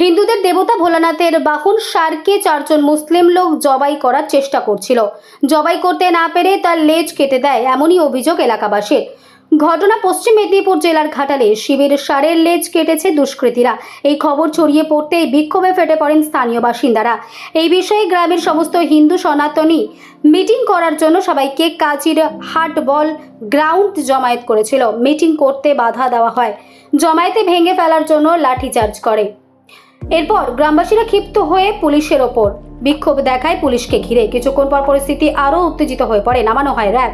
হিন্দুদের দেবতা ভোলানাথের বাহন ষাঁড়কে চারজন মুসলিম লোক জবাই করার চেষ্টা করছিল। জবাই করতে না পেরে তার লেজ কেটে দেয়, এমনই অভিযোগ এলাকাবাসীর। ঘটনা পশ্চিম মেদিনীপুর জেলার ঘাটালে শিবের ষাঁড়ের লেজ কেটেছে দুষ্কৃতীরা। এই খবর ছড়িয়ে পড়তেই বিক্ষোভে ফেটে পড়েন স্থানীয় বাসিন্দারা। এই বিষয়ে গ্রামের সমস্ত হিন্দু সনাতনী মিটিং করার জন্য সবাইকে কাজীর হাট বল গ্রাউন্ড জমায়েত করেছিল। মিটিং করতে বাধা দেওয়া হয়, জমায়েতে ভেঙে ফেলার জন্য লাঠিচার্জ করে। এরপর গ্রামবাসীরা ক্ষিপ্ত হয়ে পুলিশের ওপর বিক্ষোভ দেখায় পুলিশকে ঘিরে। কিছুক্ষণ পর পরিস্থিতি আরও উত্তেজিত হয়ে পড়ে। নামানো হয় র্যাব।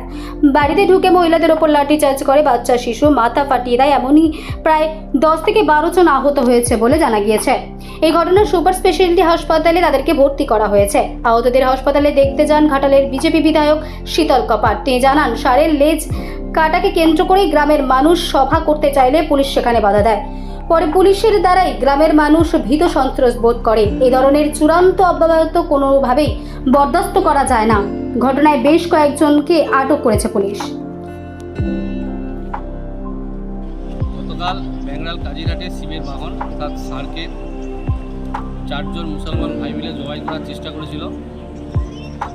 বাড়িতে ঢুকে মহিলাদের ওপর লাঠিচার্জ করে, বাচ্চা শিশু মাথা ফাটিয়ে দেয়। এমনই প্রায় 10 থেকে 12 জন আহত হয়েছে বলে জানা গিয়েছে। এই ঘটনার সুপার স্পেশালিটি হাসপাতালে তাদেরকে ভর্তি করা হয়েছে। আহতদের হাসপাতালে দেখতে যান ঘাটালের বিজেপি বিধায়ক শীতল কপাট। তিনি জানান, ষাঁড়ের লেজ কাটাকে কেন্দ্র করেই গ্রামের মানুষ সভা করতে চাইলে পুলিশ সেখানে বাধা দেয়। পরে পুলিশের দ্বারাই গ্রামের মানুষ ভীত সন্ত্রস্ত বোধ করে। এই ধরনের চূড়ান্ত অব্যাহত কোনোভাবেই বরদাস্ত করা যায় না। ঘটনায় বেশ কয়েকজনকে আটক করেছে পুলিশ। গতকাল ব্যাংরাল কাজিরহাটে শিবের বাহন অর্থাৎ ষাঁড়কে চারজন মুসলমান ভাই মিলে জবাই করার চেষ্টা করেছিল,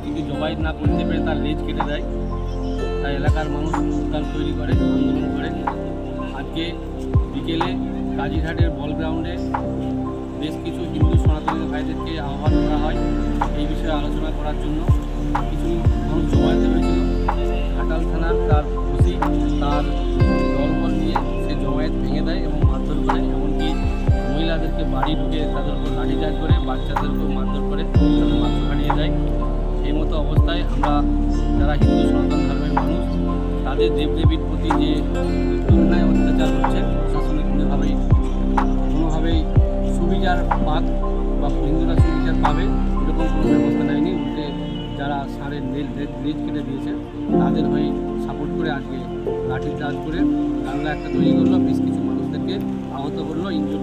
কিন্তু জবাই না করতে পেরে তার লেজ কেটে দেয়। তাই এলাকার মানুষ উত্তাল তৈরি করে, আন্দোলন করে। আজকে বিকেলে কাজিরহাটের বল গ্রাউন্ডে বেশ কিছু হিন্দু সনাতনী ভাইদেরকে আহ্বান করা হয় এই বিষয়ে আলোচনা করার জন্য। কিছু মানুষ জমায়েত হয়েছিল। ঘাটাল থানার তার খুশি তার দলবল নিয়ে সে জমায়েত ভেঙে দেয় এবং মারধর করে, এমনকি মহিলাদেরকে বাড়ি ঢুকে তাদের উপর লাঠিচার্জ করে, বাচ্চাদেরকেও মারধর করে, তাদের মাথা ফাটিয়ে দেয়। এই মতো অবস্থায় আমরা যারা হিন্দু সনাতন ধর্মের মানুষ, তাদের দেবদেবীর প্রতি যে অন্যায় অত্যাচার হচ্ছে, প্রশাসনিক কোনোভাবেই সুবিচার পাক বা হিন্দুরা সুবিচার পাবে এরকম কোনো ব্যবস্থা নেয়নি। উল্টে যারা ষাঁড়ের লেজ কেটে দিয়েছে তাদের হয়ে সাপোর্ট করে আজকে লাঠিচার্জ করে দাঙ্গা একটা তৈরি করলো, বেশ কিছু মানুষদেরকে আহত করলো, ইনজুর।